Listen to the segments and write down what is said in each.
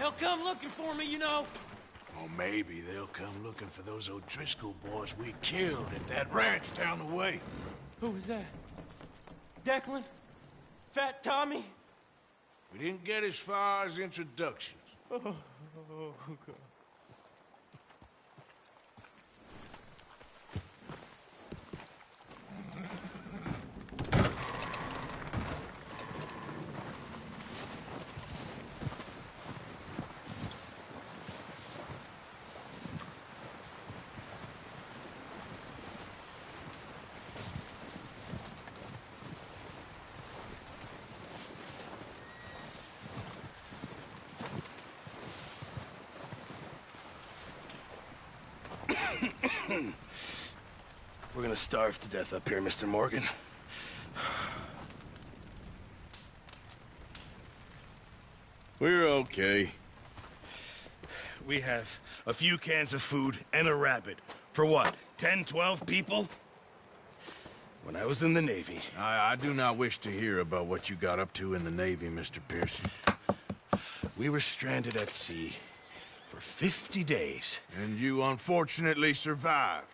They'll come looking for me, you know. Or maybe they'll come looking for those O'Driscoll boys we killed at that ranch down the way. Who was that? Declan? Fat Tommy? We didn't get as far as introductions. Oh, God. We're gonna starve to death up here, Mr. Morgan. We're okay. We have a few cans of food and a rabbit. For what, 10, 12 people? When I was in the Navy... I do not wish to hear about what you got up to in the Navy, Mr. Pearson. We were stranded at sea for 50 days. And you unfortunately survived.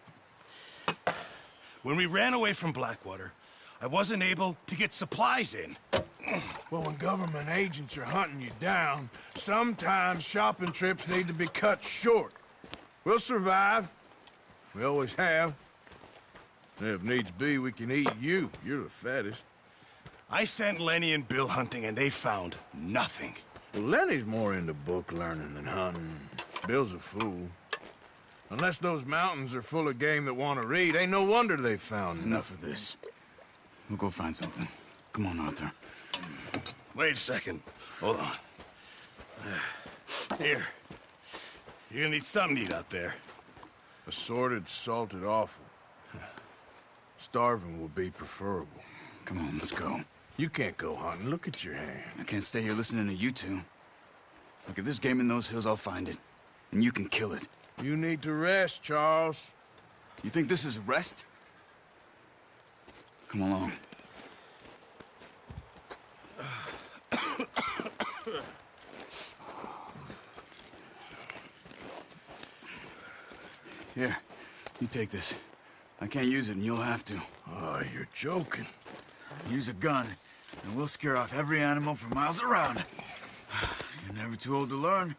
When we ran away from Blackwater, I wasn't able to get supplies in. Well, when government agents are hunting you down, sometimes shopping trips need to be cut short. We'll survive. We always have. And if needs be, we can eat you. You're the fattest. I sent Lenny and Bill hunting, and they found nothing. Well, Lenny's more into book learning than hunting. Bill's a fool. Unless those mountains are full of game that want to read, ain't no wonder they found Enough of this. We'll go find something. Come on, Arthur. Wait a second. Hold on. Here. You're gonna need something to eat out there. Assorted, salted offal. Starving will be preferable. Come on, let's go. You can't go hunting. Look at your hand. I can't stay here listening to you two. Look, if there's game in those hills, I'll find it. And you can kill it. You need to rest, Charles. You think this is rest? Come along. Here, you take this. I can't use it, and you'll have to. Oh, you're joking. Use a gun, and we'll scare off every animal for miles around. You're never too old to learn,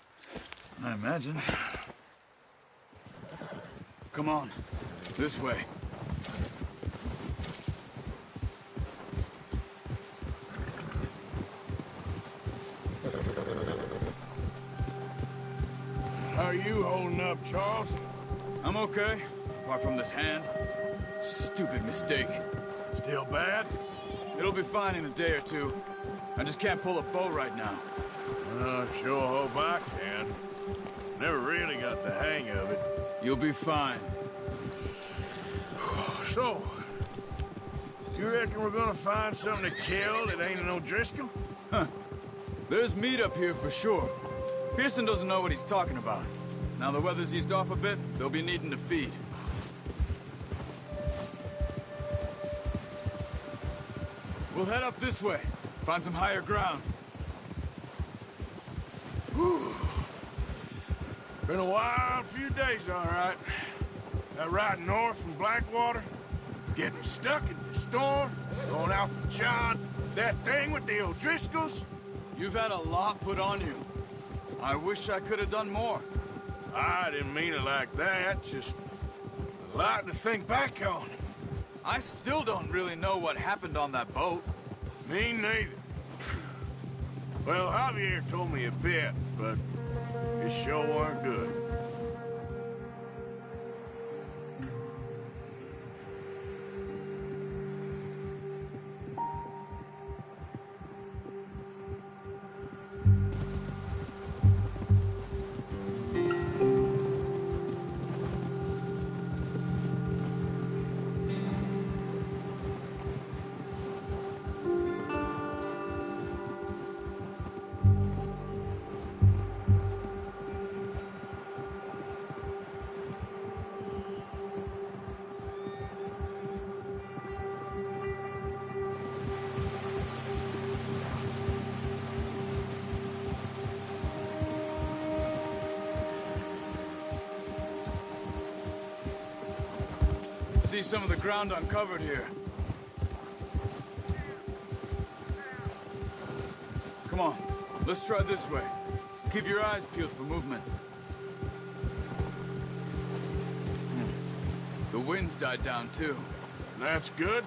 I imagine. Come on, this way. How are you holding up, Charles? I'm okay, apart from this hand. Stupid mistake. Still bad? It'll be fine in a day or two. I just can't pull a bow right now. Sure hope I can. Never really got the hang of it. You'll be fine. So, you reckon we're gonna find something to kill that ain't an O'Driscoll? Huh. There's meat up here for sure. Pearson doesn't know what he's talking about. Now the weather's eased off a bit, they'll be needing to feed. We'll head up this way. Find some higher ground. Whew. Been a wild few days, all right. That ride north from Blackwater, getting stuck in the storm, going out from John, that thing with the O'Driscolls. You've had a lot put on you. I wish I could have done more. I didn't mean it like that, just a lot to think back on. I still don't really know what happened on that boat. Me neither. Well, Javier told me a bit, but it sure weren't good. see some of the ground uncovered here. Come on, let's try this way. Keep your eyes peeled for movement. The wind's died down too. That's good.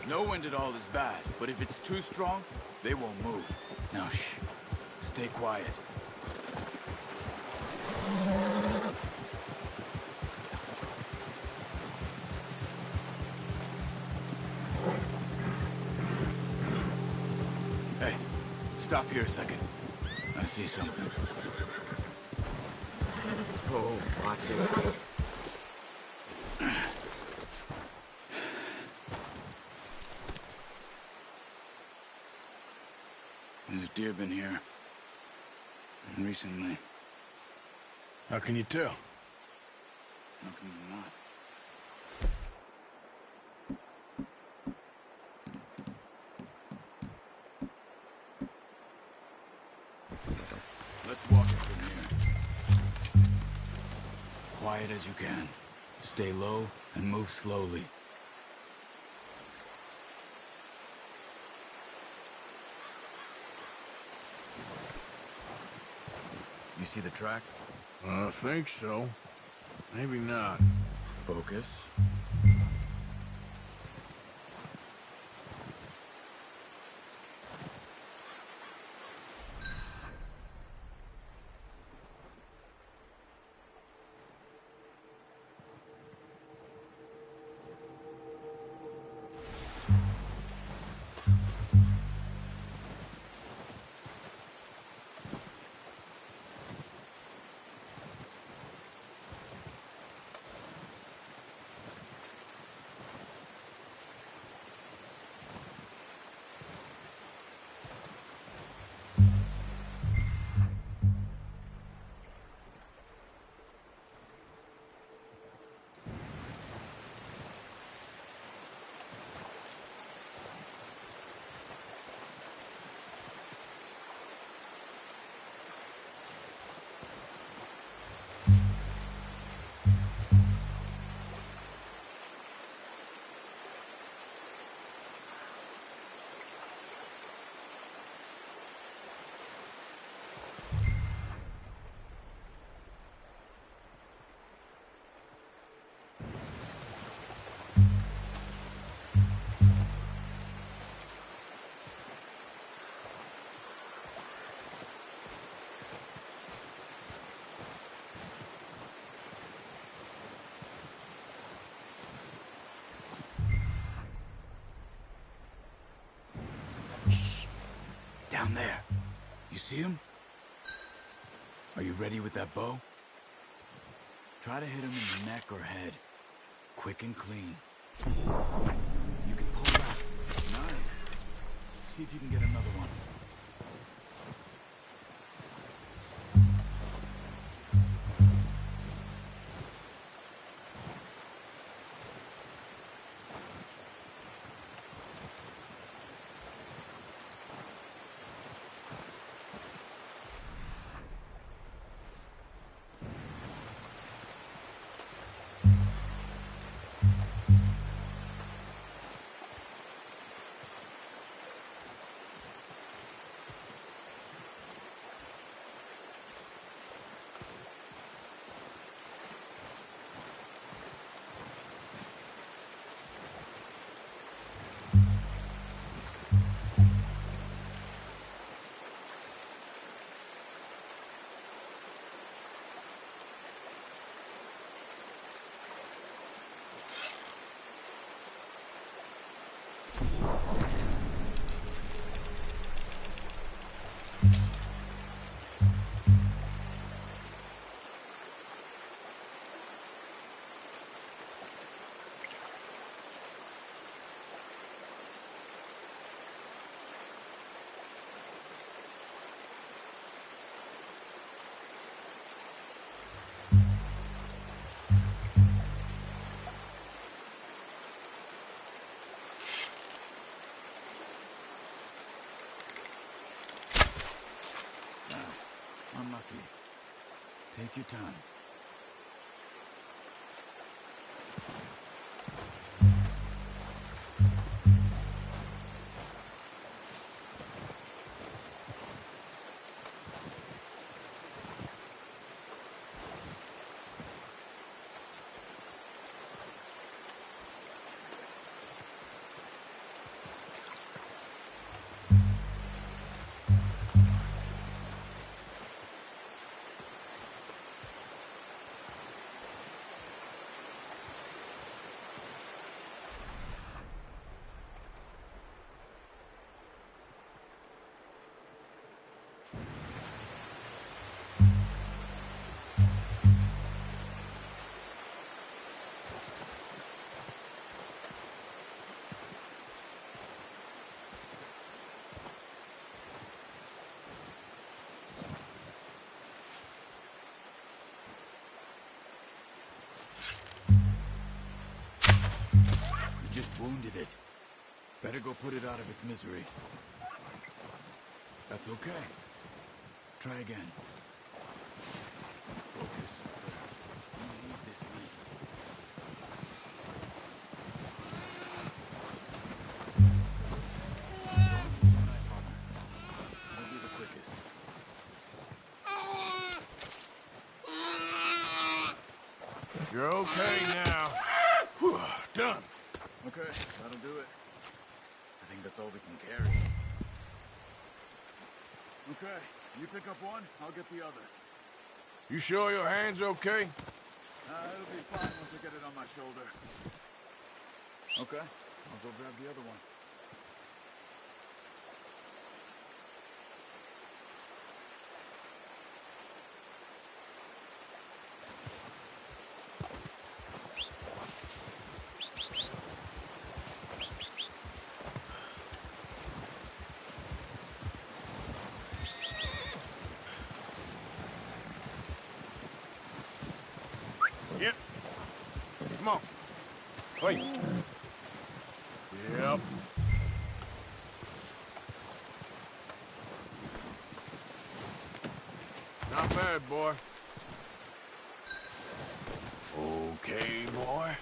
No wind at all is bad, but if it's too strong, they won't move. Now shh, stay quiet. Hey, stop here a second. I see something. Oh, watch it. There's deer been here. Recently. How can you tell? How can you not? Let's walk it from here. Quiet as you can. Stay low and move slowly. You see the tracks? I think so. Maybe not. Focus. Down there. You see him? Are you ready with that bow? Try to hit him in the neck or head. Quick and clean. You can pull back. Nice. See if you can get another one. Unlucky. Take your time. Wounded it. Better go put it out of its misery. That's okay. Try again. Focus. You need this meat. That'll be the quickest. You're okay now. Whew, done. Okay, that'll do it. I think that's all we can carry. Okay, you pick up one, I'll get the other. You sure your hand's okay? It'll be fine once I get it on my shoulder. Okay, I'll go grab the other one. Yep. Come on. Wait. Yep. Not bad, boy. Okay, boy.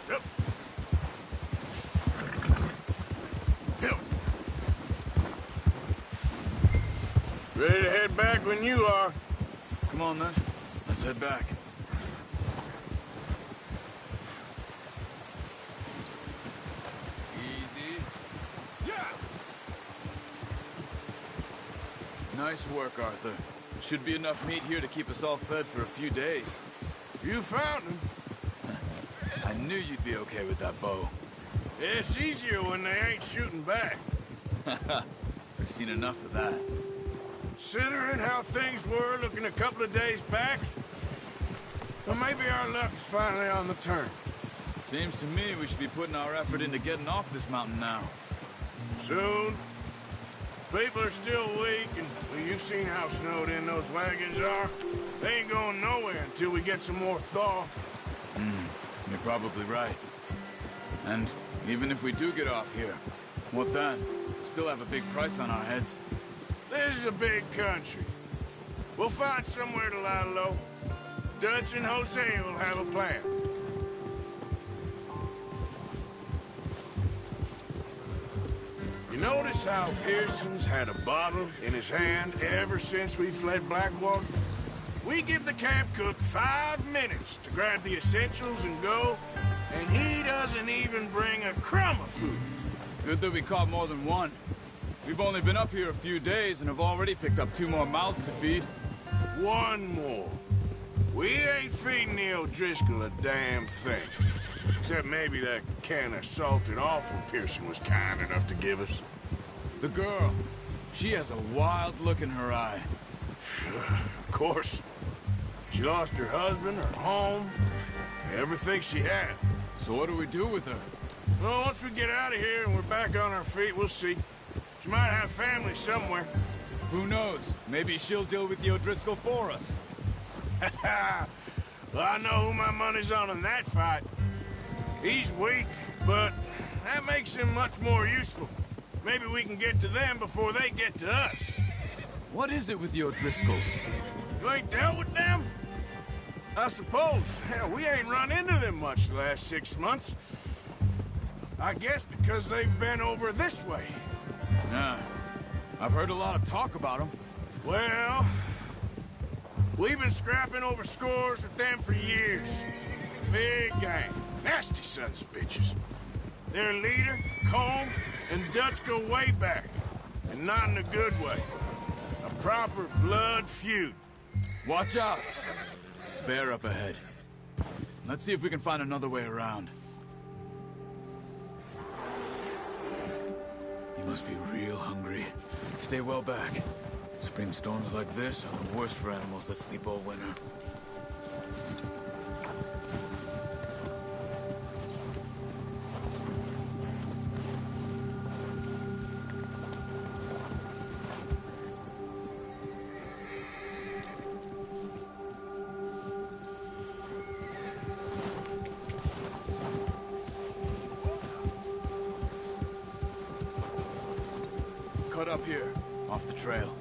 Yep. Yep. Ready to head back when you are. Come on then, let's head back. Easy. Yeah. Nice work, Arthur. Should be enough meat here to keep us all fed for a few days. You found him. I knew you'd be okay with that bow. It's easier when they ain't shooting back. We've seen enough of that. Considering how things were looking a couple of days back, well, maybe our luck's finally on the turn. Seems to me we should be putting our effort into getting off this mountain now. Soon. People are still weak, and well, you've seen how snowed in those wagons are. They ain't going nowhere until we get some more thaw. You're probably right. And even if we do get off here, what then? We still have a big price on our heads. This is a big country. We'll find somewhere to lie low. Dutch and Jose will have a plan. You notice how Pearson's had a bottle in his hand ever since we fled Blackwater? We give the camp cook 5 minutes to grab the essentials and go, and he doesn't even bring a crumb of food. Good that we caught more than one. We've only been up here a few days and have already picked up 2 more mouths to feed. One more. We ain't feeding the O'Driscoll a damn thing. Except maybe that can of salted offal Pearson was kind enough to give us. The girl, she has a wild look in her eye. Of course. She lost her husband, her home, everything she had. So what do we do with her? Well, once we get out of here and we're back on our feet, we'll see. She might have family somewhere. Who knows? Maybe she'll deal with the O'Driscoll for us. Well, I know who my money's on in that fight. He's weak, but that makes him much more useful. Maybe we can get to them before they get to us. What is it with the O'Driscolls? You ain't dealt with them? I suppose. Hell, we ain't run into them much the last 6 months. I guess because they've been over this way. Yeah, I've heard a lot of talk about them. Well, we've been scrapping over scores with them for years. Big gang. Nasty sons of bitches. Their leader, Combe, and Dutch go way back. And not in a good way. A proper blood feud. Watch out! Bear up ahead. Let's see if we can find another way around. You must be real hungry. Stay well back. Spring storms like this are the worst for animals that sleep all winter. Cut up here, off the trail.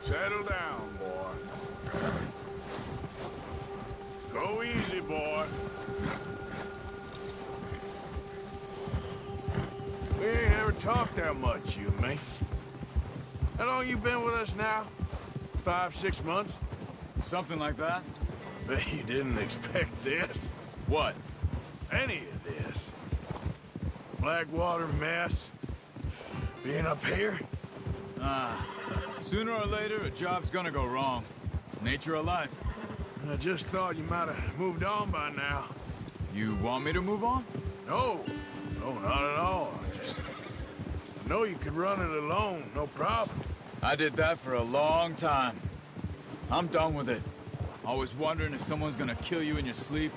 Settle down, boy. Go easy, boy. We ain't ever talked that much, you and me. How long you been with us now? 5, 6 months? Something like that? Bet you didn't expect this. What? Any of this. Blackwater mess. Being up here? Sooner or later, a job's gonna go wrong. Nature of life. I just thought you might have moved on by now. You want me to move on? No, not at all. I know you could run it alone, no problem. I did that for a long time. I'm done with it. Always wondering if someone's gonna kill you in your sleep.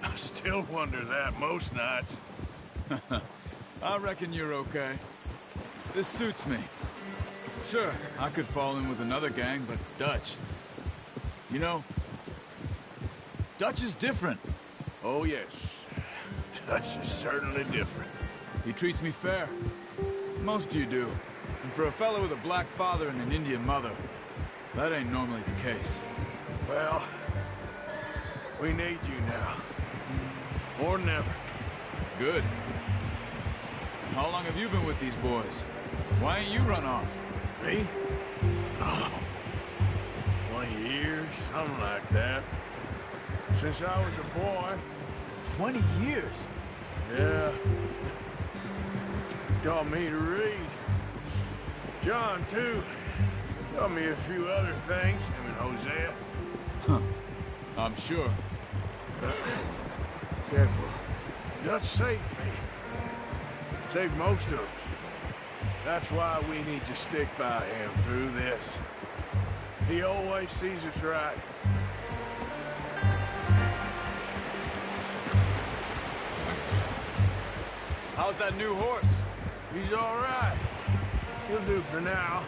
I still wonder that most nights. I reckon you're okay. This suits me. Sure, I could fall in with another gang, but Dutch... You know, Dutch is different. Oh, yes. Dutch is certainly different. He treats me fair. Most of you do. And for a fellow with a black father and an Indian mother, that ain't normally the case. Well, we need you now. More than ever. Good. How long have you been with these boys? Why ain't you run off? Me? Oh, 20 years, something like that. Since I was a boy. 20 years? Yeah. Taught me to read. John, too. Taught me a few other things, him and Hosea. Huh. I'm sure. Careful. Dutch saved me. Saved most of us. That's why we need to stick by him through this. He always sees us right. How's that new horse? He's all right. He'll do for now.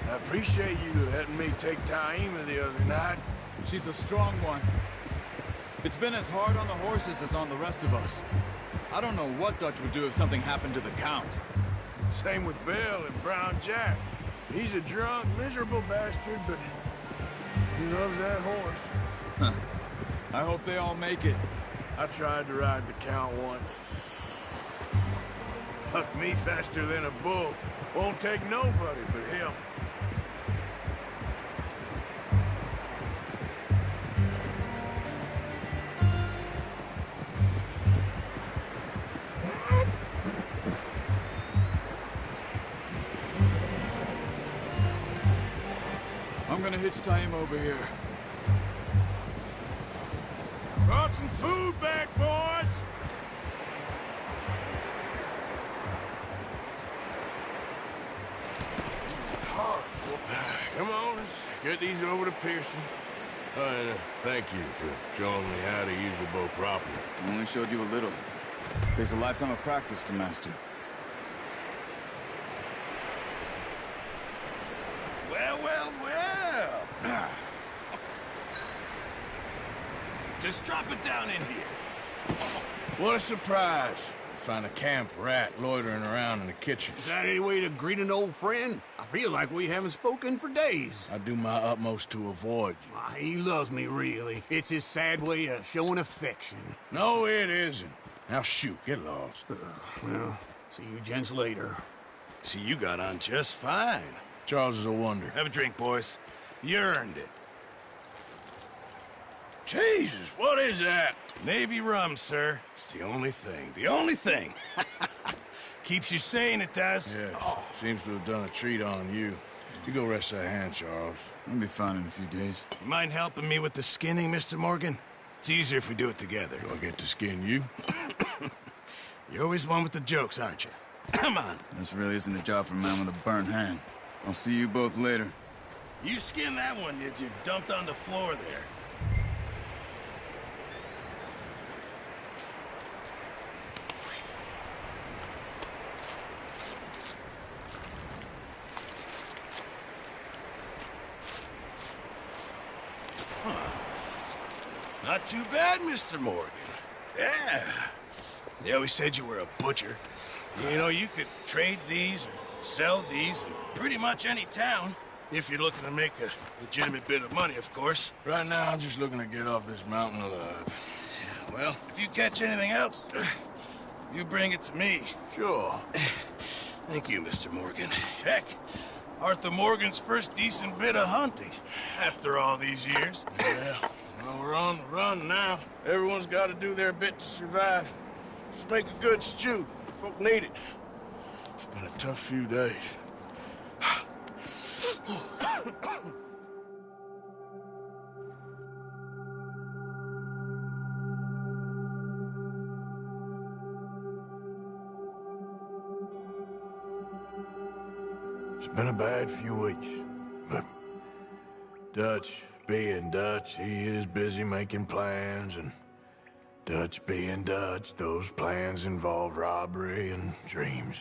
I appreciate you letting me take Taima the other night. She's a strong one. It's been as hard on the horses as on the rest of us. I don't know what Dutch would do if something happened to the Count. Same with Bill and Brown Jack. He's a drunk, miserable bastard, but he loves that horse. I hope they all make it. I tried to ride the Count once. Hucked me faster than a bull. Won't take nobody but him. I'm gonna hitch Taima over here. Brought some food back, boys! Come on, let's get these over to Pearson. And thank you for showing me how to use the bow properly. I only showed you a little. Takes a lifetime of practice to master. Well. Just drop it down in here. What a surprise. Find a camp rat loitering around in the kitchen. Is that any way to greet an old friend? I feel like we haven't spoken for days. I do my utmost to avoid you. Why, he loves me, really. It's his sad way of showing affection. No, it isn't. Now shoot, get lost. Well, see you gents later. See, you got on just fine. Charles is a wonder. Have a drink, boys. You earned it. Jesus, what is that? Navy rum, sir. It's the only thing. The only thing. Keeps you sane, it does. Yes, seems to have done a treat on you. You go rest that hand, Charles. I'll be fine in a few days. You mind helping me with the skinning, Mr. Morgan? It's easier if we do it together. Do I get to skin you? You're always one with the jokes, aren't you? Come on. This really isn't a job for a man with a burnt hand. I'll see you both later. You skinned that one you dumped on the floor there. Not too bad, Mr. Morgan. Yeah. They always said you were a butcher. You know, you could trade these or sell these in pretty much any town. If you're looking to make a legitimate bit of money, of course. Right now, I'm just looking to get off this mountain alive. Yeah, well, if you catch anything else, you bring it to me. Sure. Thank you, Mr. Morgan. Heck, Arthur Morgan's first decent bit of hunting after all these years. Yeah. Well, we're on the run now. Everyone's got to do their bit to survive. Just make a good stew. Folk need it. It's been a tough few days. It's been a bad few weeks, but Dutch being Dutch, he is busy making plans, and Dutch being Dutch, those plans involve robbery and dreams.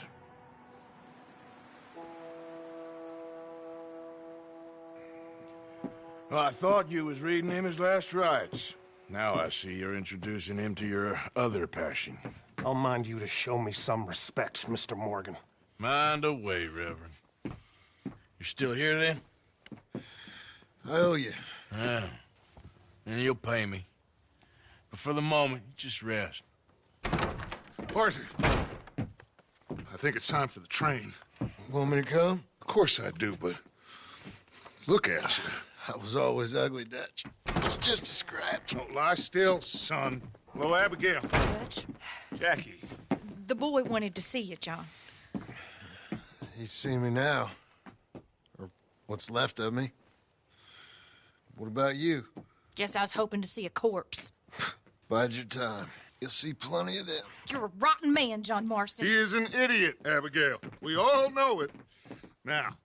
Well, I thought you was reading him his last rites. Now I see you're introducing him to your other passion. I'll mind you to show me some respect, Mr. Morgan. Mind away, Reverend. You're still here, then? I owe you. Yeah. And you'll pay me. But for the moment, just rest. Arthur, I think it's time for the train. Want me to come? Of course I do, but look at you. I was always ugly, Dutch. It's just a scratch. Don't lie still, son. Hello, Abigail. Dutch, Jackie. the boy wanted to see you, John. He's seen me now. Or what's left of me. What about you? Guess I was hoping to see a corpse. Bide your time. You'll see plenty of them. You're a rotten man, John Marston. He is an idiot, Abigail. We all know it. Now,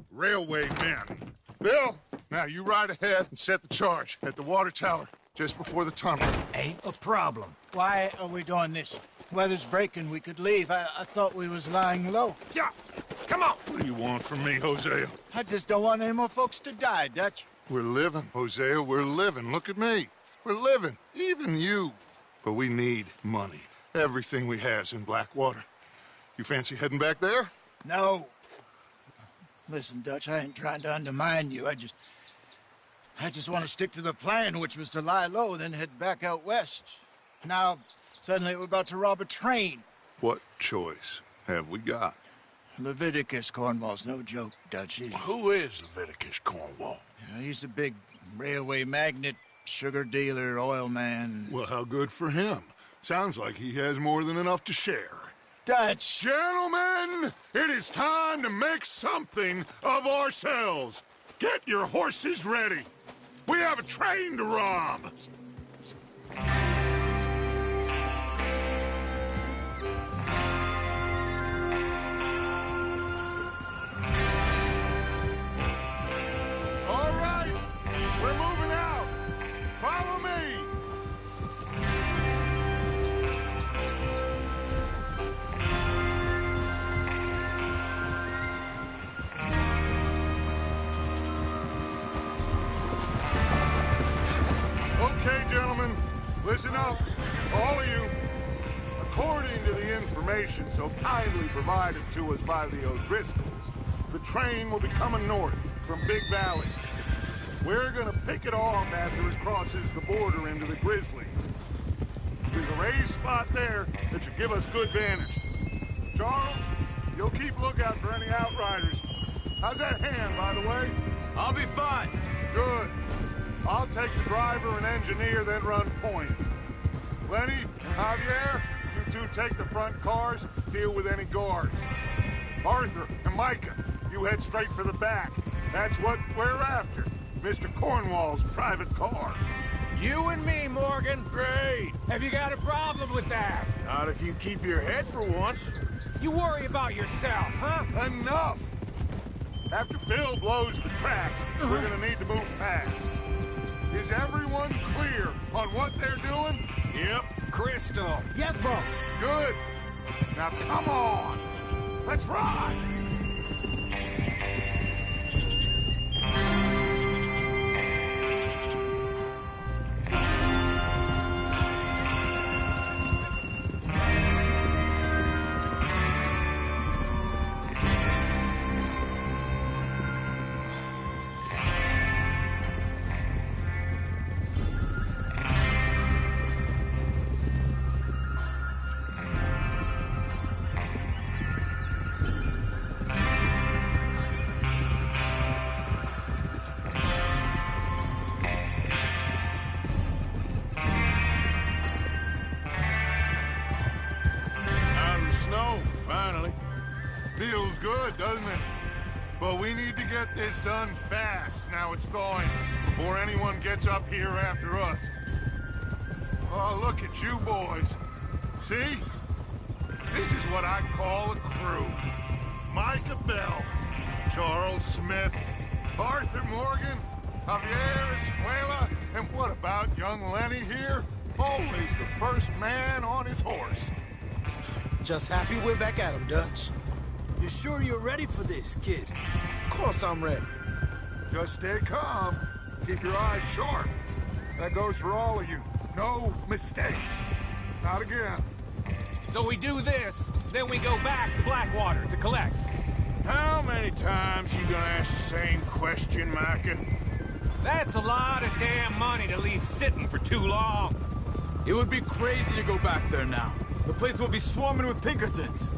railway men. Bill, now you ride ahead and set the charge at the water tower just before the tunnel. Ain't a problem. Why are we doing this? Weather's breaking, we could leave. I thought we was lying low. Yeah, come on. What do you want from me, Hosea? I just don't want any more folks to die, Dutch. We're living, Hosea, we're living. Look at me. We're living, even you. But we need money. Everything we has in Blackwater. You fancy heading back there? No. Listen, Dutch, I ain't trying to undermine you. I just want to stick to the plan, which was to lie low, then head back out west. Now, suddenly we're about to rob a train. What choice have we got? Leviticus Cornwall's no joke, Dutch. Who is Leviticus Cornwall? He's a big railway magnate, sugar dealer, oil man. Well, how good for him. Sounds like he has more than enough to share. Dutch! Gentlemen, it is time to make something of ourselves. Get your horses ready. We have a train to rob. All right, we're moving out. Follow me. Okay, gentlemen, listen up, all of you. According to the information so kindly provided to us by the O'Driscolls, the train will be coming north from Big Valley. We're gonna pick it off after it crosses the border into the Grizzlies. There's a raised spot there that should give us good vantage. Charles, you'll keep lookout for any outriders. How's that hand, by the way? I'll be fine. Good. I'll take the driver and engineer, then run point. Lenny and Javier, you two take the front cars, deal with any guards. Arthur and Micah, you head straight for the back. That's what we're after. Mr. Cornwall's private car. You and me, Morgan. Great. Have you got a problem with that? Not if you keep your head for once. You worry about yourself, huh? Enough! After Bill blows the tracks, we're gonna need to move fast. Is everyone clear on what they're doing? Yep. Crystal. Yes, boss. Good. Now come on. Let's ride. Feels good, doesn't it? But we need to get this done fast, now it's thawing, before anyone gets up here after us. Oh, look at you boys. See? This is what I call a crew. Micah Bell, Charles Smith, Arthur Morgan, Javier Escuela, and what about young Lenny here? Always the first man on his horse. Just happy we're back at him, Dutch. You sure you're ready for this, kid? Of course I'm ready. Just stay calm. Keep your eyes sharp. That goes for all of you. No mistakes. Not again. So we do this, then we go back to Blackwater to collect. How many times you gonna ask the same question, Micah? That's a lot of damn money to leave sitting for too long. It would be crazy to go back there now. The place will be swarming with Pinkertons.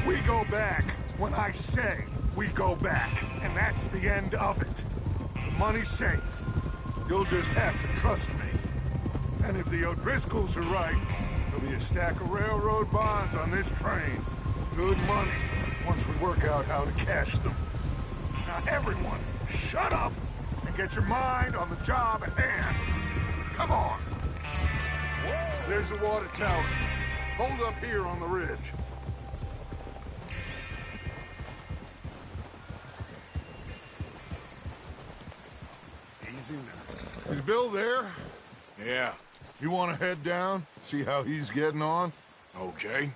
We go back when I say we go back, and that's the end of it. The money's safe. You'll just have to trust me. And if the O'Driscolls are right, there'll be a stack of railroad bonds on this train. Good money, once we work out how to cash them. Now everyone, shut up and get your mind on the job at hand. Come on. There's the water tower. Hold up here on the ridge. Easy now. Is Bill there? Yeah. You want to head down? See how he's getting on? Okay.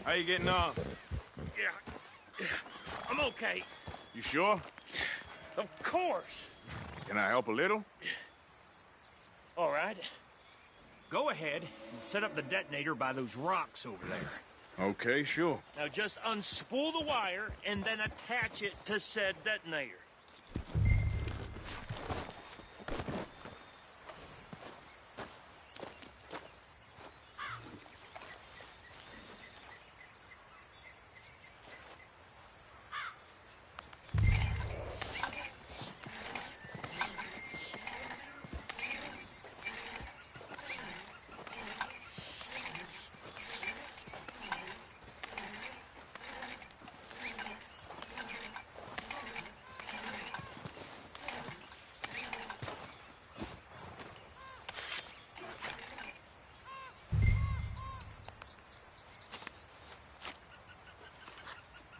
How you getting on? Yeah. I'm okay. You sure? Of course. Can I help a little? All right. Go ahead and set up the detonator by those rocks over there. Okay, sure. Now just unspool the wire and then attach it to said detonator.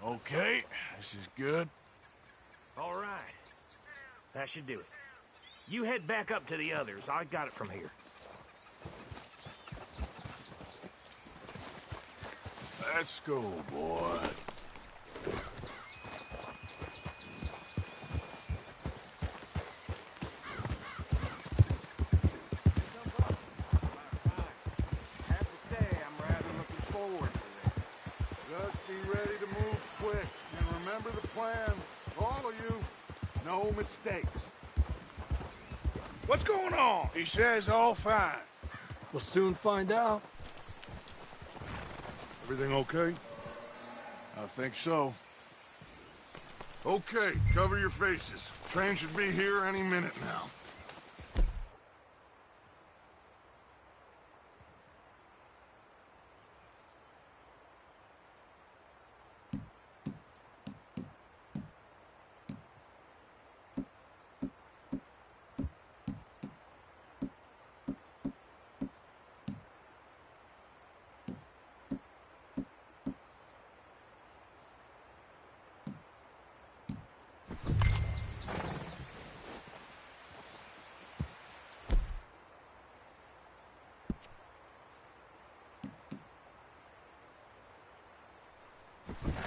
Okay, this is good. All right. That should do it. You head back up to the others. I got it from here. Let's go, boy. Just be ready to move quick. And remember the plan. All of you, no mistakes. What's going on? He says all fine. We'll soon find out. Everything okay? I think so. Okay, cover your faces. Train should be here any minute now.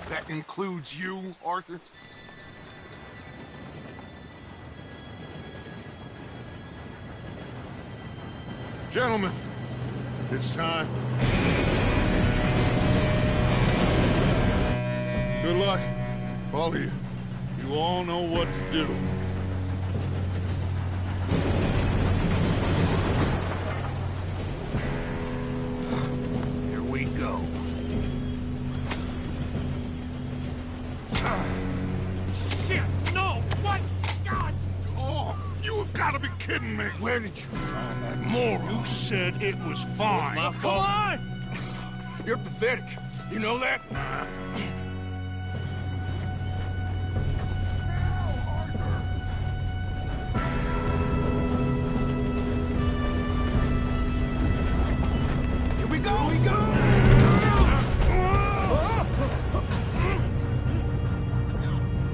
That includes you, Arthur? Gentlemen, it's time. Good luck, all of you. You all know what to do. Here we go. Shit! No! What? God! Oh, you have got to be kidding me. Where did you find that moron? You said it was fine. My fault. Come on! You're pathetic. You know that? Here we go! Here we go!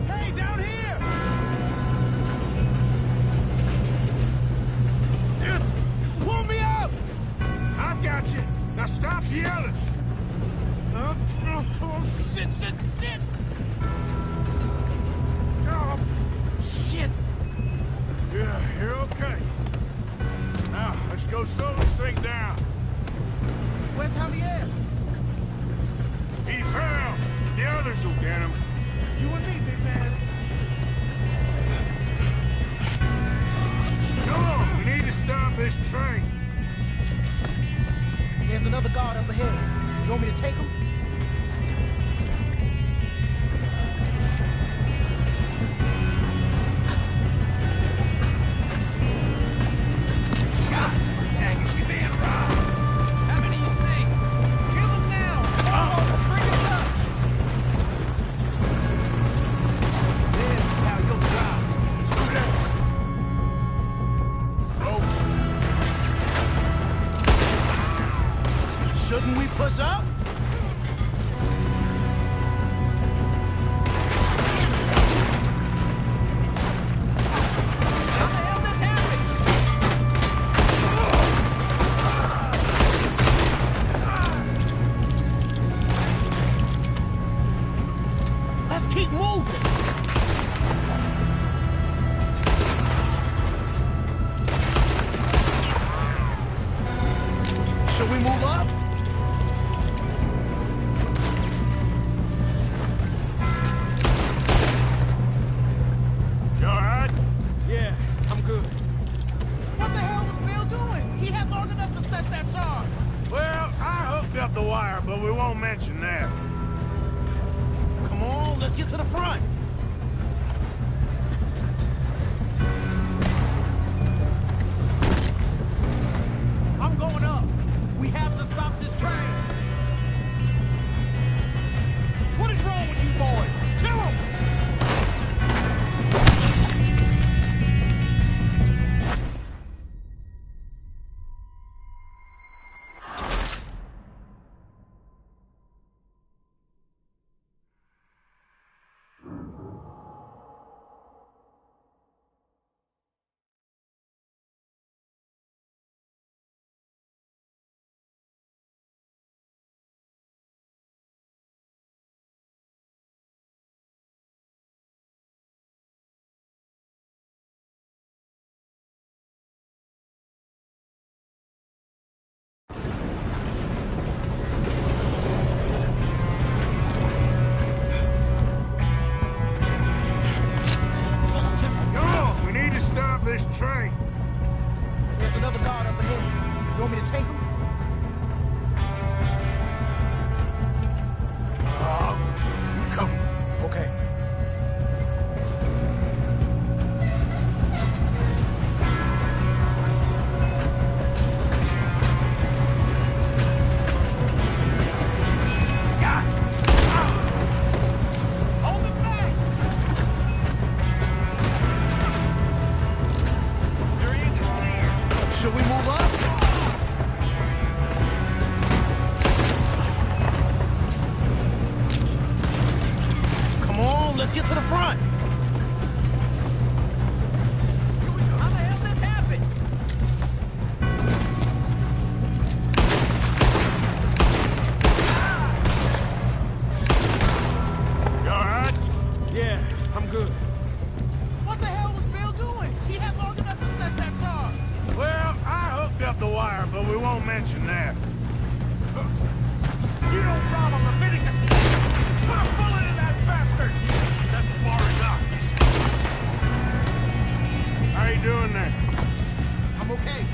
Hey, down here! Pull me up! I've got you. Now stop yelling. Oh, shit, shit, shit! Oh, shit. Yeah, you're okay. Now, let's go slow this thing down. Where's Javier? He fell. The others will get him. You and me, big man. Come on, we need to stop this train. There's another guard up ahead. You want me to take him? God dang it, we being robbed. How many you see? Kill them now. String us up. This is how you'll die. Shouldn't we push up? How the hell this happened? Let's keep moving. Should we move up? You all right? Yeah, I'm good. What the hell was Bill doing? He had long enough to set that charge. Well, I hooked up the wire, but we won't mention that. Come on, let's get to the front. I'm going up. We have to stop this train. What is wrong with you boys? Kill him! Come on, we need to stop this train. another guard up ahead. You want me to take him? You cover me. Okay. Should we move up? Come on, let's get to the front. How the hell this happened? You all right? Yeah, I'm good. What the hell was Bill doing? He had long enough to set that charge. Well, I hooked up the wire, but we won't mention that. You don't rob a Leviticus! Put a bullet in that bastard! That's far enough, you see. How you doing there? I'm okay.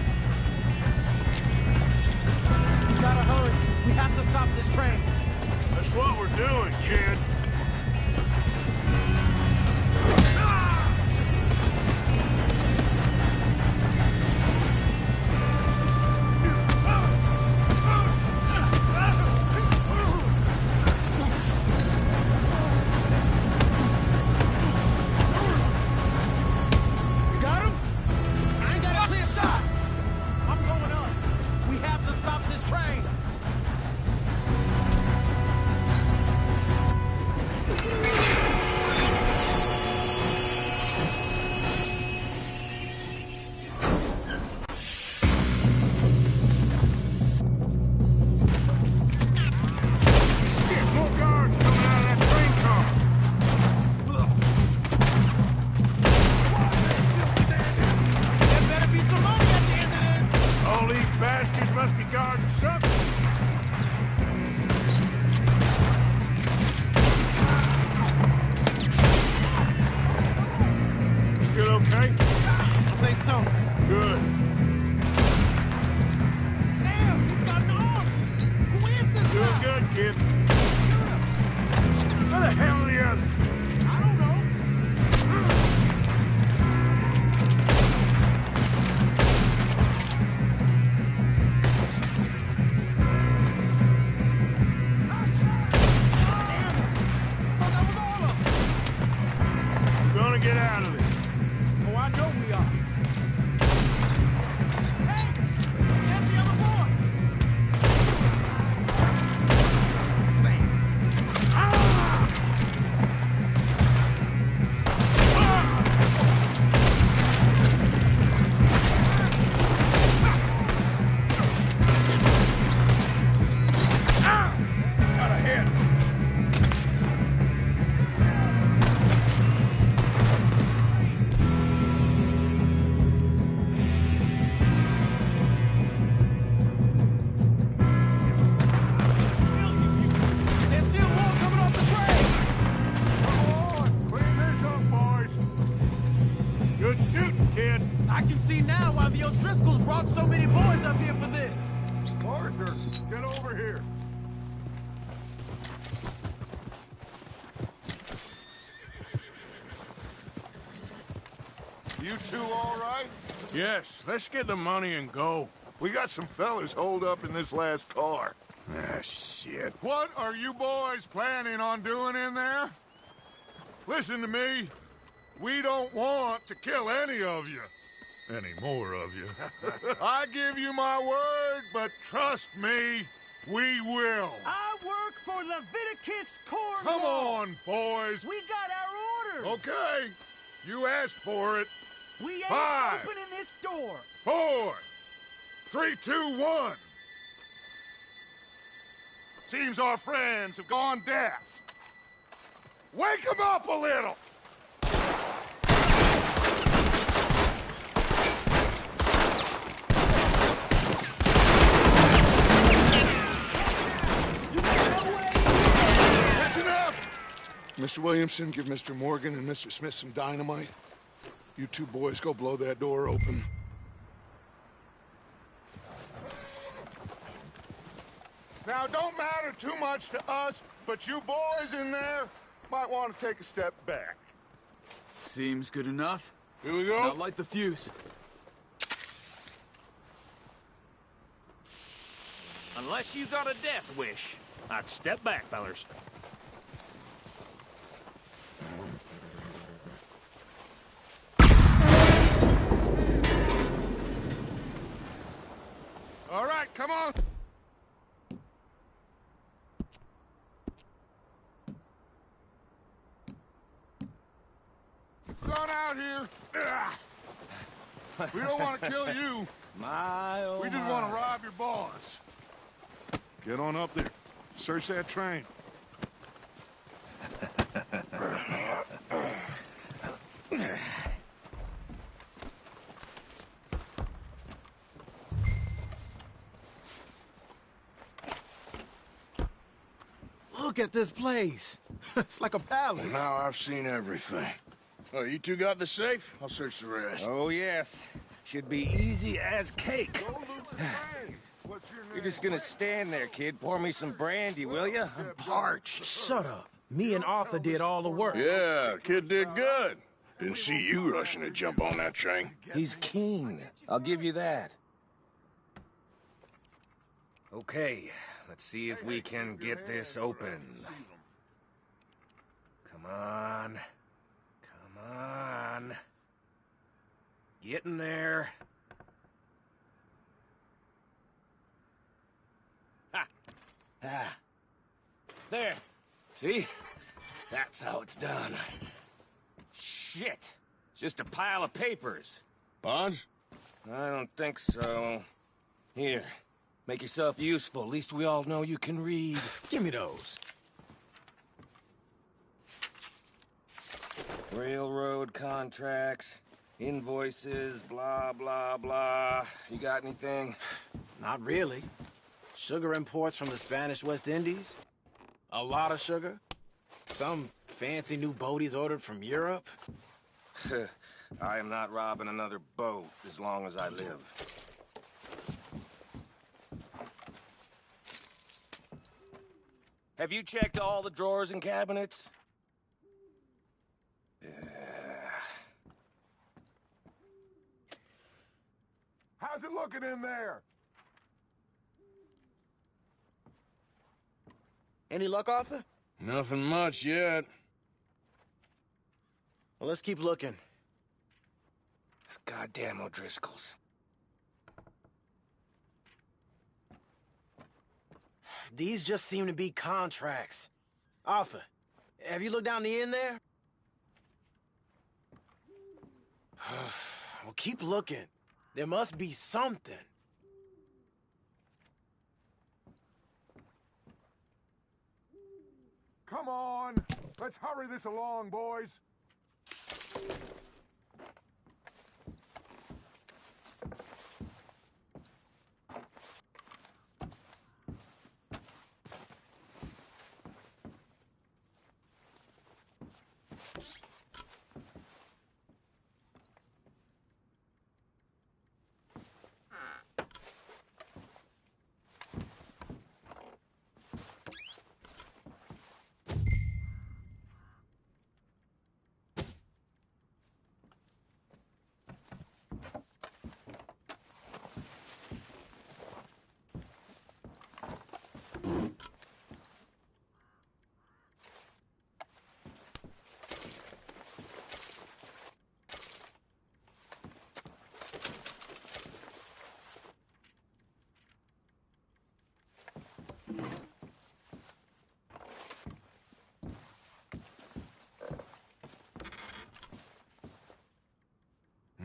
We gotta hurry. We have to stop this train. That's what we're doing, kid. You got him? I ain't got a clear shot. I'm going up. We have to stop this train. Shit, more guards coming out of that train car. There better be some money at the end of this. All these bastards must be guarding something. Still okay? I think so. Good. Damn, he's got an arm. Who is this Doing guy? good, kid. Where the hell are the others? I don't know. Thought that was all of them. We're gonna get out of this. Oh, I know we are. Hey, there's the other boy. Got a hit. There's still more coming off the train. Come on, clean this up, boys. Good shooting, kid. I can see now why the O'Driscolls brought so many boys up here for this. Arthur, get over here. You two all right? Yes, let's get the money and go. We got some fellas holed up in this last car. Ah, shit. What are you boys planning on doing in there? Listen to me. We don't want to kill any of you. Any more of you. I give you my word, but trust me, we will. I work for Leviticus Corps. Come on, boys. We got our orders. Okay. You asked for it. We ain't 5, opening this door. 4, 3, 2, 1. Seems our friends have gone deaf. Wake them up a little. That's enough. Mr. Williamson, give Mr. Morgan and Mr. Smith some dynamite. You two boys go blow that door open. Now, don't matter too much to us, but you boys in there might want to take a step back. Seems good enough. Here we go. Now light the fuse. Unless you got a death wish, I'd step back, fellers. All right, come on. Gone out here. We don't want to kill you. We just want to rob your boss. Get on up there. Search that train. Look at this place. It's like a palace. Now I've seen everything. Oh, you two got the safe? I'll search the rest. Oh, yes. Should be easy as cake. You're just gonna stand there, kid. Pour me some brandy, will you? I'm parched. Shut up. Me and Arthur did all the work. Yeah, kid did good. Didn't see you rushing to jump on that train. He's keen. I'll give you that. Okay, let's see if we can get this open. Come on. Come on. Get in there. Ha! Ah. There. See? That's how it's done. Shit. It's just a pile of papers. Bonds? I don't think so. Here. Make yourself useful. At least we all know you can read. Give me those. Railroad contracts, invoices, blah, blah, blah. You got anything? Not really. Sugar imports from the Spanish West Indies. A lot of sugar. Some fancy new boat he's ordered from Europe. I am not robbing another boat as long as I live. Have you checked all the drawers and cabinets? How's it looking in there? Any luck, Arthur? Nothing much yet. Well, let's keep looking. It's goddamn O'Driscolls. These just seem to be contracts. Arthur, have you looked down the end there? Well, keep looking. There must be something. Come on. Let's hurry this along, boys.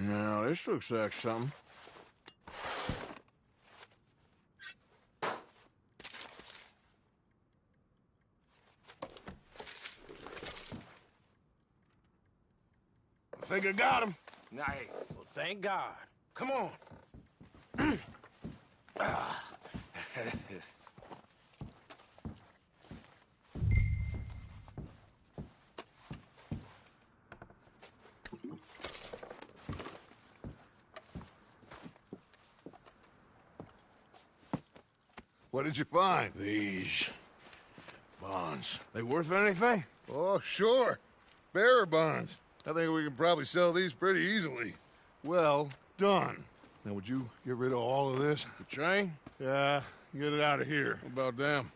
Now, this looks like something. I think I got him. Nice. Well, thank God. Come on. What did you find? These bonds. They worth anything? Oh, sure. Bearer bonds. I think we can probably sell these pretty easily. Well done. Now, would you get rid of all of this? The train? Yeah, get it out of here. What about them?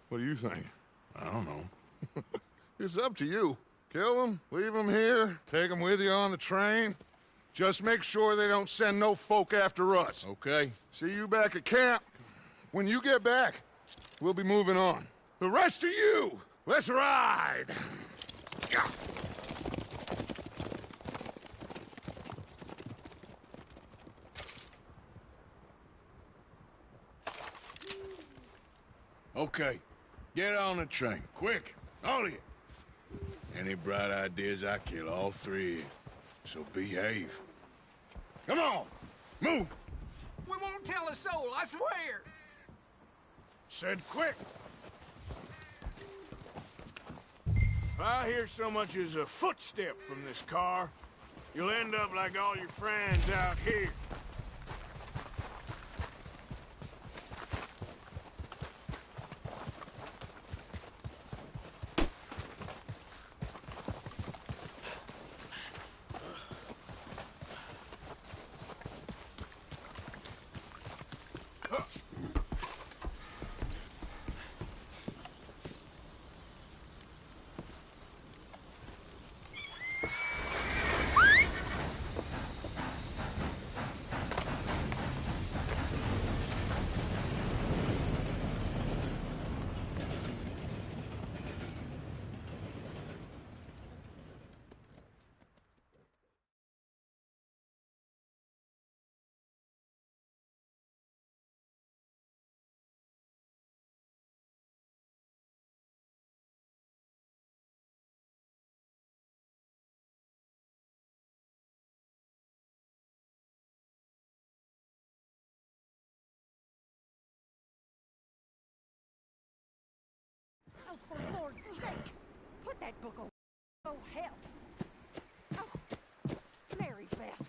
What do you think? I don't know. It's up to you. Kill them, leave them here, take them with you on the train. Just make sure they don't send no folk after us. Okay. See you back at camp. When you get back, we'll be moving on. The rest of you, let's ride! Okay. Get on the train. Quick. All of you. Any bright ideas, I kill all three of you. So behave. Come on! Move! We won't tell a soul, I swear. Said quick! If I hear so much as a footstep from this car, you'll end up like all your friends out here. Oh, for Lord's sake! Put that book away. Oh, hell! Oh, Mary Beth.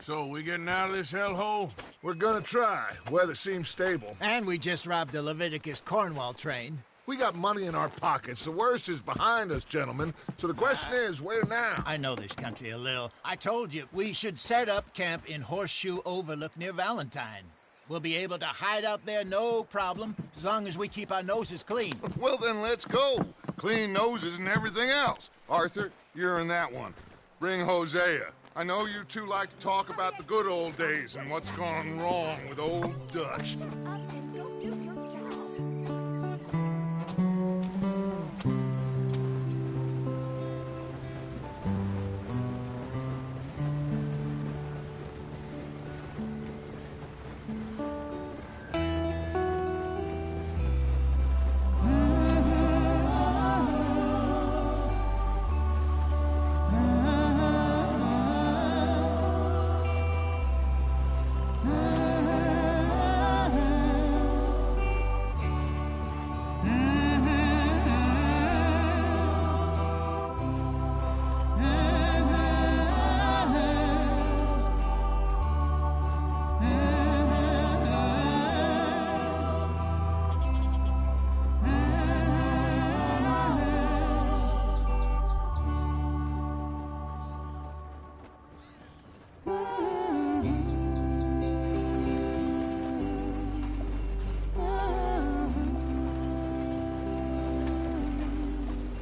So, we getting out of this hellhole? We're gonna try. Weather seems stable. And we just robbed the Leviticus Cornwall train. We got money in our pockets. The worst is behind us, gentlemen. So the question is, where now? I know this country a little. I told you, we should set up camp in Horseshoe Overlook near Valentine. We'll be able to hide out there no problem, as long as we keep our noses clean. Well, then let's go. Clean noses and everything else. Arthur, you're in that one. Bring Hosea. I know you two like to talk about the good old days and what's gone wrong with old Dutch.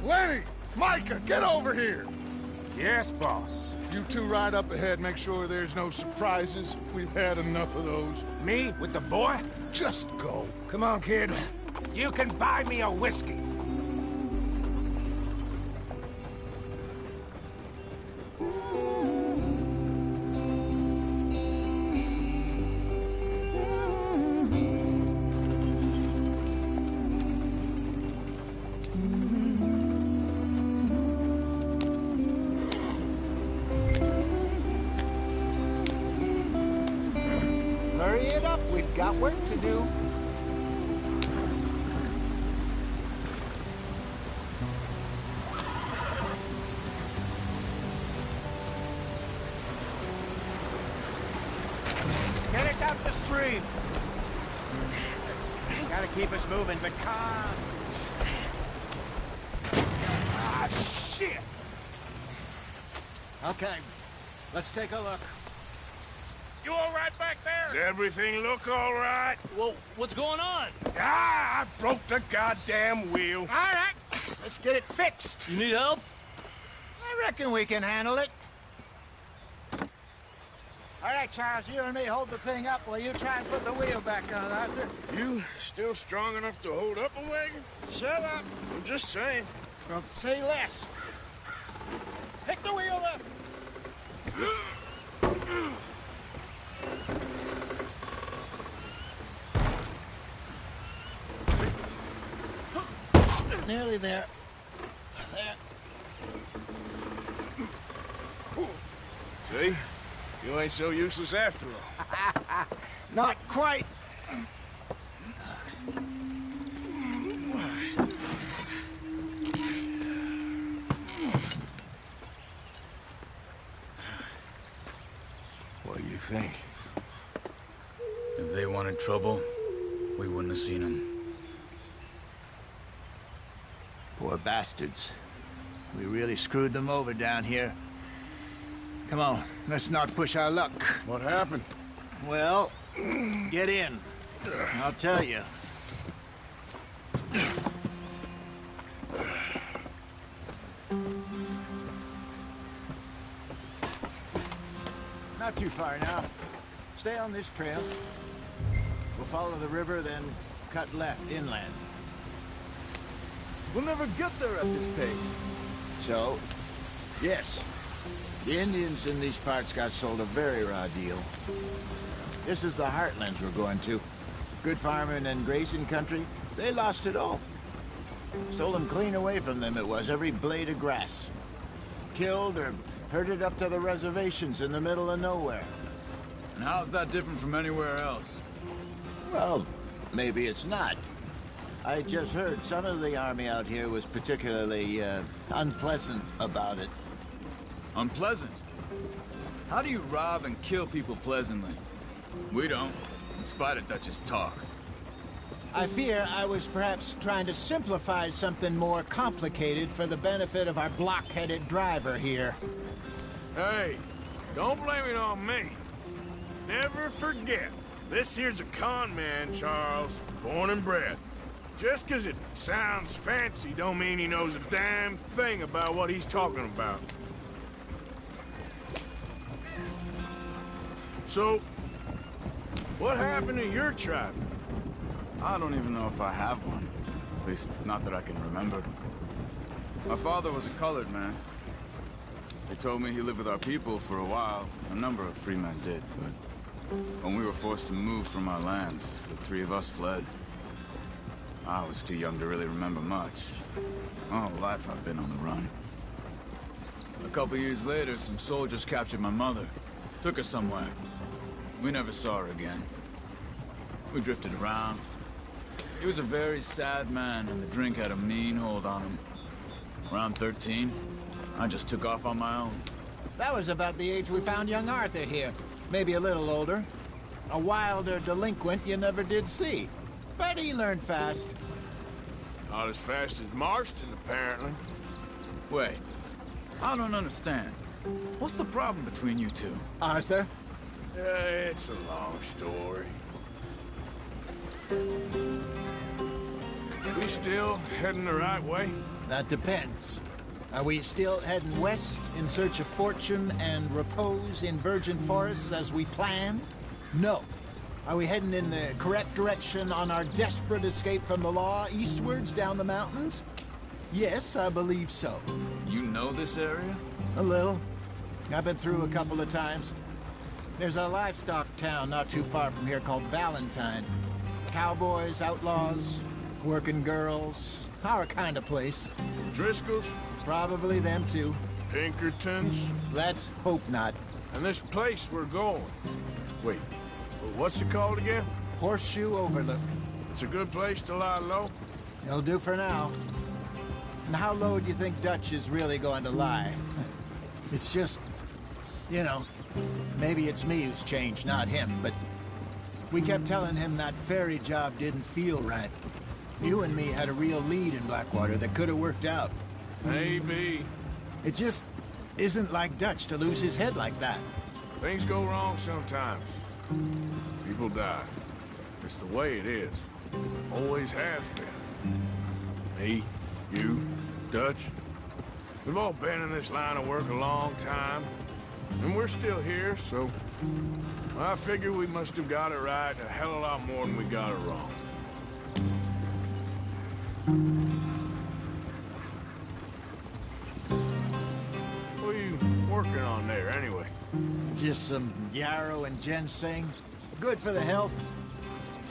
Lenny! Micah, get over here! Yes, boss. You two ride up ahead, make sure there's no surprises. We've had enough of those. Me with the boy? Just go. Come on, kid. You can buy me a whiskey. Hurry it up, we've got work to do. Get us out the stream. Gotta keep us moving, but calm. Ah, shit! Okay, let's take a look. You all right back there? Does everything look all right? Well, what's going on? Ah, I broke the goddamn wheel. All right, let's get it fixed. You need help? I reckon we can handle it. All right, Charles, you and me hold the thing up while you try and put the wheel back on, Arthur. You still strong enough to hold up a wagon? Shut up. I'm just saying. Well, say less. Pick the wheel up. Nearly there. There. See? You ain't so useless after all. Not quite. What do you think? If they wanted trouble, we wouldn't have seen them. Poor bastards. We really screwed them over down here. Come on, let's not push our luck. What happened? Well, get in. I'll tell you. Not too far now. Stay on this trail. We'll follow the river, then cut left inland. We'll never get there at this pace. So, yes, the Indians in these parts got sold a very raw deal. This is the heartlands we're going to. Good farming and grazing country, they lost it all. Stole them clean away from them, it was, every blade of grass. Killed or herded up to the reservations in the middle of nowhere. And how's that different from anywhere else? Well, maybe it's not. I just heard some of the army out here was particularly, unpleasant about it. Unpleasant? How do you rob and kill people pleasantly? We don't, in spite of Dutch's talk. I fear I was perhaps trying to simplify something more complicated for the benefit of our block-headed driver here. Hey, don't blame it on me. Never forget, this here's a con man, Charles, born and bred. Just 'cause it sounds fancy don't mean he knows a damn thing about what he's talking about. So, what happened to your tribe? I don't even know if I have one. At least, not that I can remember. My father was a colored man. They told me he lived with our people for a while. A number of free men did, but when we were forced to move from our lands, the three of us fled. I was too young to really remember much. My whole life I've been on the run. A couple years later, some soldiers captured my mother. Took her somewhere. We never saw her again. We drifted around. He was a very sad man, and the drink had a mean hold on him. Around 13, I just took off on my own. That was about the age we found young Arthur here. Maybe a little older. A wilder delinquent you never did see. But he learned fast. Not as fast as Marston, apparently. Wait, I don't understand. What's the problem between you two? Arthur? It's a long story. We still heading the right way? That depends. Are we still heading west in search of fortune and repose in virgin forests as we planned? No. Are we heading in the correct direction on our desperate escape from the law eastwards down the mountains? Yes, I believe so. You know this area? A little. I've been through a couple of times. There's a livestock town not too far from here called Valentine. Cowboys, outlaws, working girls, our kind of place. Driscolls? Probably them too. Pinkertons? Let's hope not. And this place we're going. Wait, what's it called again? Horseshoe Overlook. It's a good place to lie low? It'll do for now. And how low do you think Dutch is really going to lie? It's just, you know, maybe it's me who's changed, not him, but We kept telling him that ferry job didn't feel right. You and me had a real lead in Blackwater that could have worked out. Maybe. It just isn't like Dutch to lose his head like that. Things go wrong sometimes. People die. It's the way it is. Always has been. Me, you, Dutch. We've all been in this line of work a long time. And we're still here, so... I figure we must have got it right a hell of a lot more than we got it wrong. What are you working on there, anyway? Just some yarrow and ginseng. Good for the health.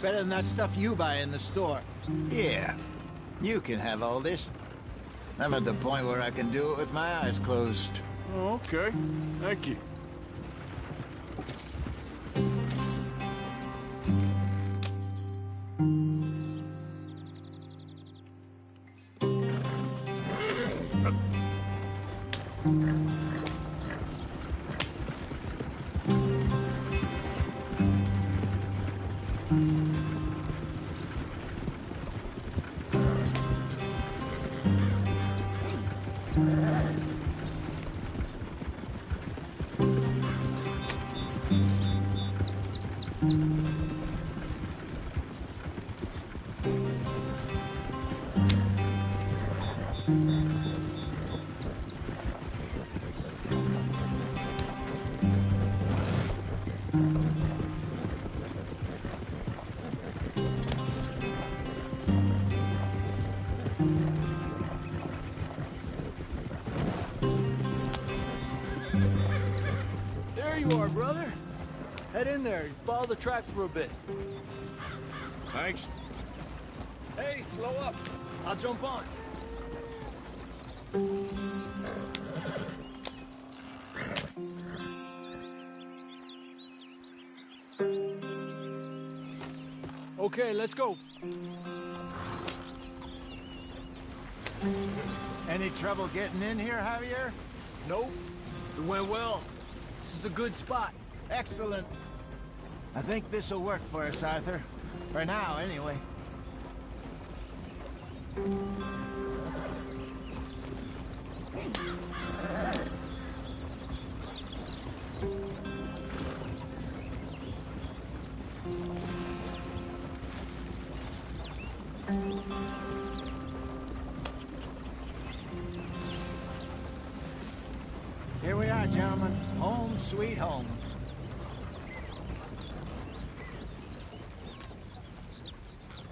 Better than that stuff you buy in the store. Yeah, you can have all this. I'm at the point where I can do it with my eyes closed. Oh, okay. Thank you. There you are, brother. Head in there and follow the tracks for a bit. Thanks. Hey, slow up. I'll jump on. Okay, let's go. Any trouble getting in here, Javier? Nope. It went well. This is a good spot. Excellent. I think this'll work for us, Arthur. For now, anyway. Here we are, gentlemen. Home sweet home.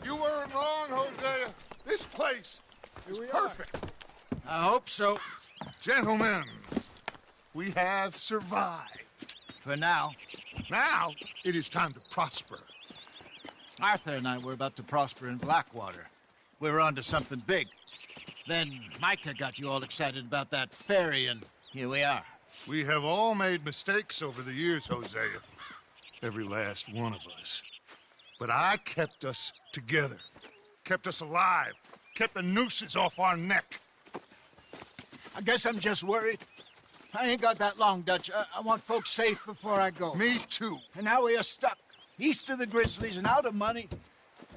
You weren't wrong, Hosea. This place is perfect. I hope so. Gentlemen, we have survived. For now. Now, it is time to prosper. Arthur and I were about to prosper in Blackwater. We were onto something big. Then Micah got you all excited about that ferry, and here we are. We have all made mistakes over the years, Hosea. Every last one of us. But I kept us together. Kept us alive. Kept the nooses off our neck. I guess I'm just worried. I ain't got that long, Dutch. I want folks safe before I go. Me too. And now we are stuck. East of the Grizzlies and out of money.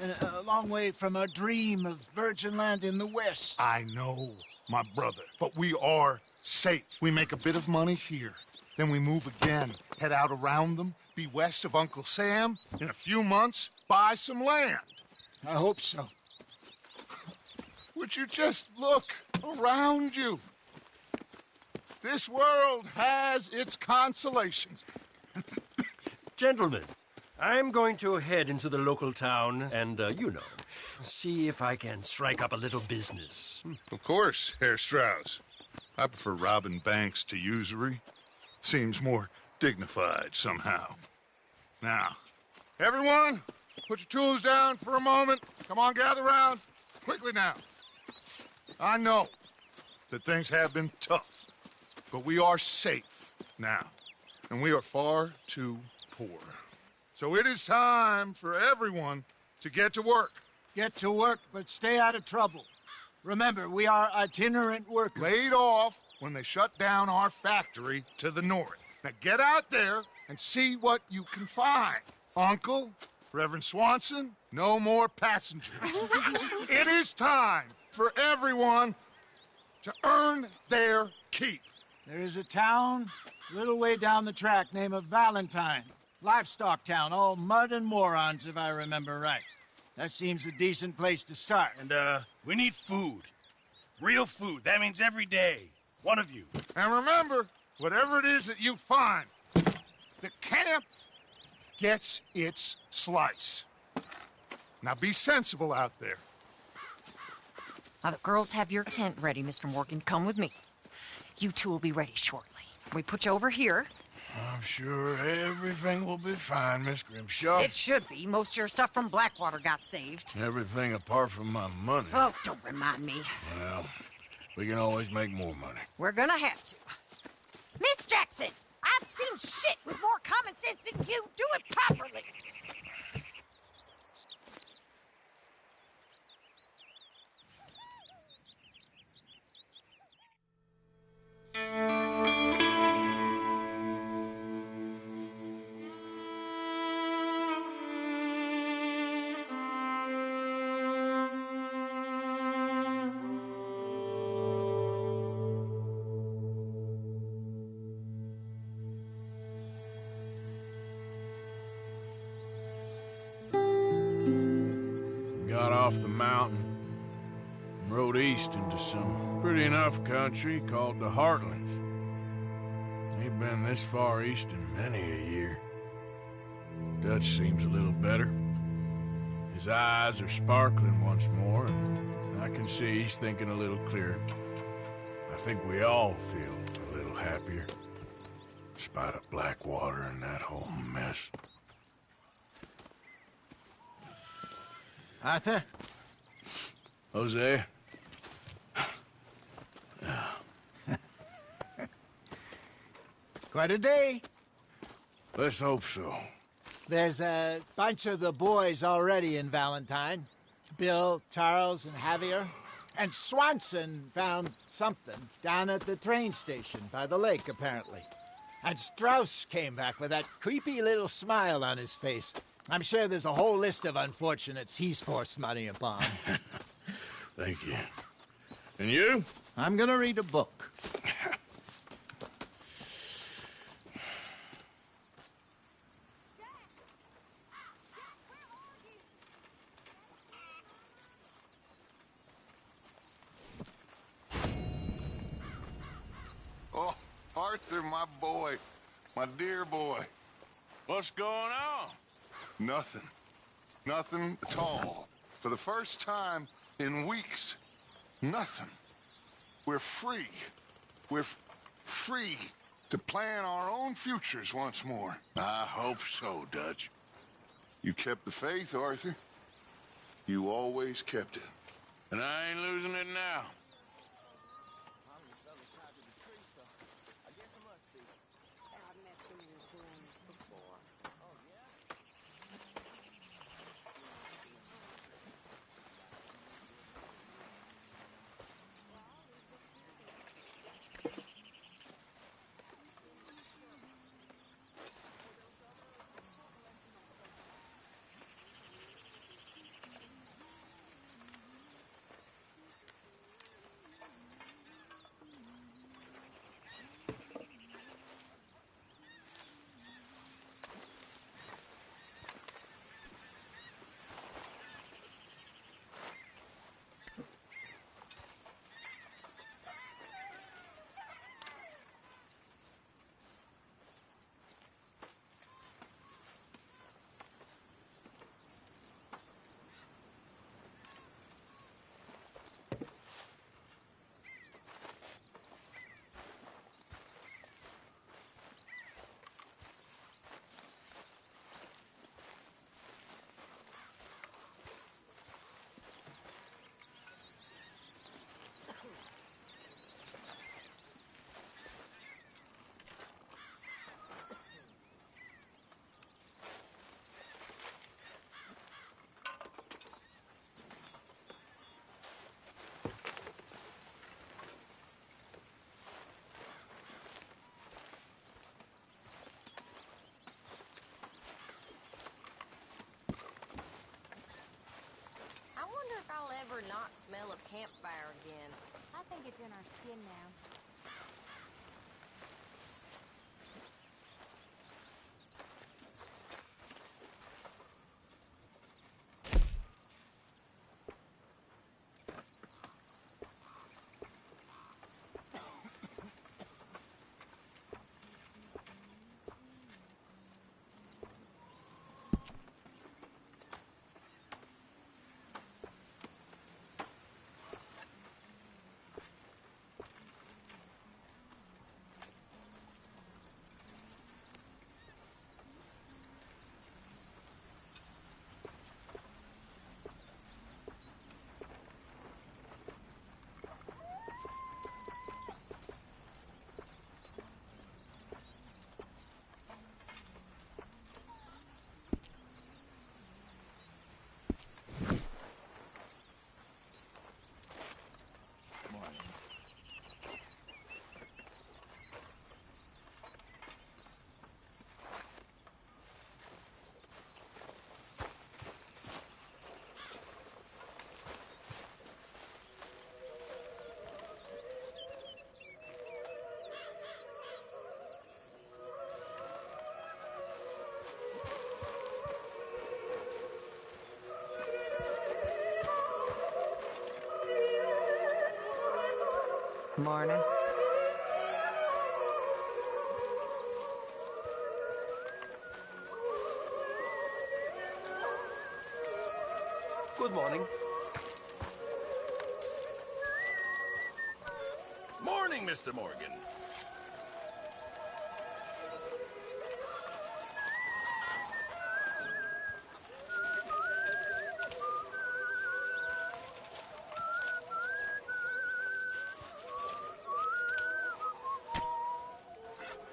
And a long way from our dream of virgin land in the west. I know, my brother. But we are safe. We make a bit of money here. Then we move again. Head out around them. Be west of Uncle Sam. In a few months, buy some land. I hope so. Would you just look around you? This world has its consolations. Gentlemen, I'm going to head into the local town and, see if I can strike up a little business. Of course, Herr Strauss. I prefer robbing banks to usury. Seems more dignified somehow. Now, everyone, put your tools down for a moment. Come on, gather round. Quickly now. I know that things have been tough, but we are safe now, and we are far too poor. So it is time for everyone to get to work. Get to work, but stay out of trouble. Remember, we are itinerant workers. Laid off when they shut down our factory to the north. Now get out there and see what you can find. Uncle, Reverend Swanson, no more passengers. It is time for everyone to earn their keep. There is a town a little way down the track named Valentine. Livestock town, all mud and morons, if I remember right. That seems a decent place to start. And, we need food. Real food. That means every day. One of you. And remember, whatever it is that you find, the camp gets its slice. Now be sensible out there. Now, the girls have your tent ready, Mr. Morgan. Come with me. You two will be ready shortly. We put you over here. I'm sure everything will be fine, Miss Grimshaw. It should be. Most of your stuff from Blackwater got saved. Everything apart from my money. Oh, don't remind me. Well, we can always make more money. We're gonna have to. Miss Jackson, I've seen shit with more common sense than you. Do it properly. Got off the mountain and rode east into some pretty enough country called the Heartlands. Ain't been this far east in many a year. Dutch seems a little better. His eyes are sparkling once more, and I can see he's thinking a little clearer. I think we all feel a little happier, despite of Blackwater and that whole mess. Arthur? Jose? Quite a day. Let's hope so. There's a bunch of the boys already in Valentine. Bill, Charles, and Javier. And Swanson found something down at the train station by the lake, apparently. And Strauss came back with that creepy little smile on his face. I'm sure there's a whole list of unfortunates he's forced money upon. Thank you. And you? I'm gonna read a book. Oh, Arthur, my boy. My dear boy. What's going on? Nothing. Nothing at all. For the first time in weeks, nothing. We're free. We're free to plan our own futures once more. I hope so, Dutch. You kept the faith, Arthur. You always kept it. And I ain't losing it now. think it's in our skin now. Morning. Good morning. Morning, Mr. Morgan.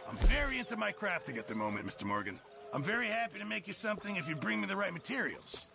I'm very into my crafting at the moment, Mr. Morgan. I'm very happy to make you something if you bring me the right materials.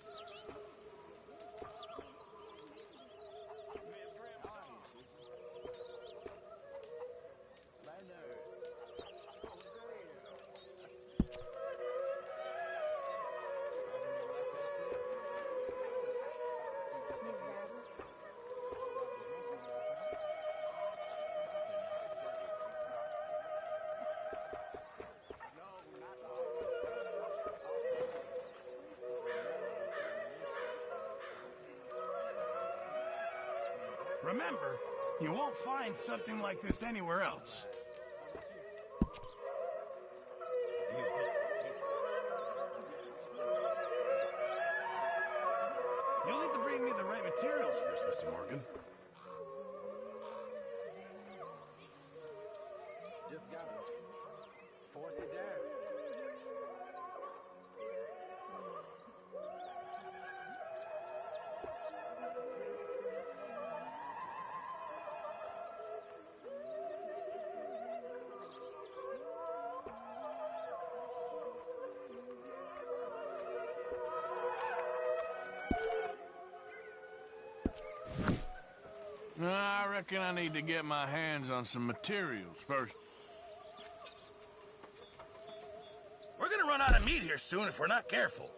Remember, you won't find something like this anywhere else. You'll need to bring me the right materials first, Mr. Morgan. Just gotta force it down. I reckon I need to get my hands on some materials first. We're gonna run out of meat here soon if we're not careful.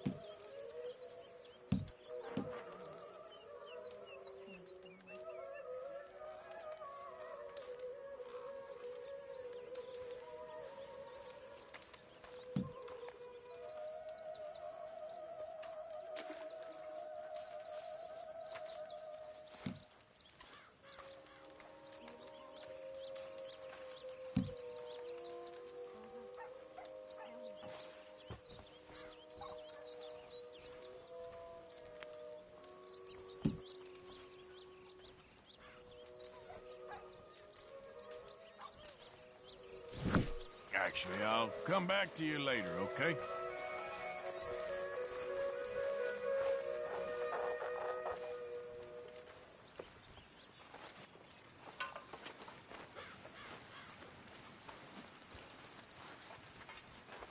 Actually, I'll come back to you later, okay?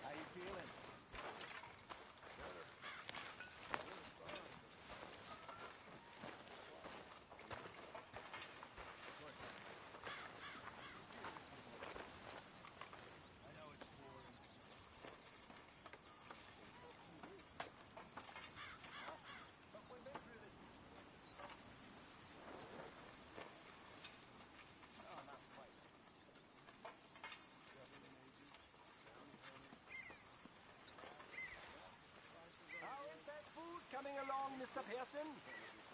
How you feeling? Mr. Pearson?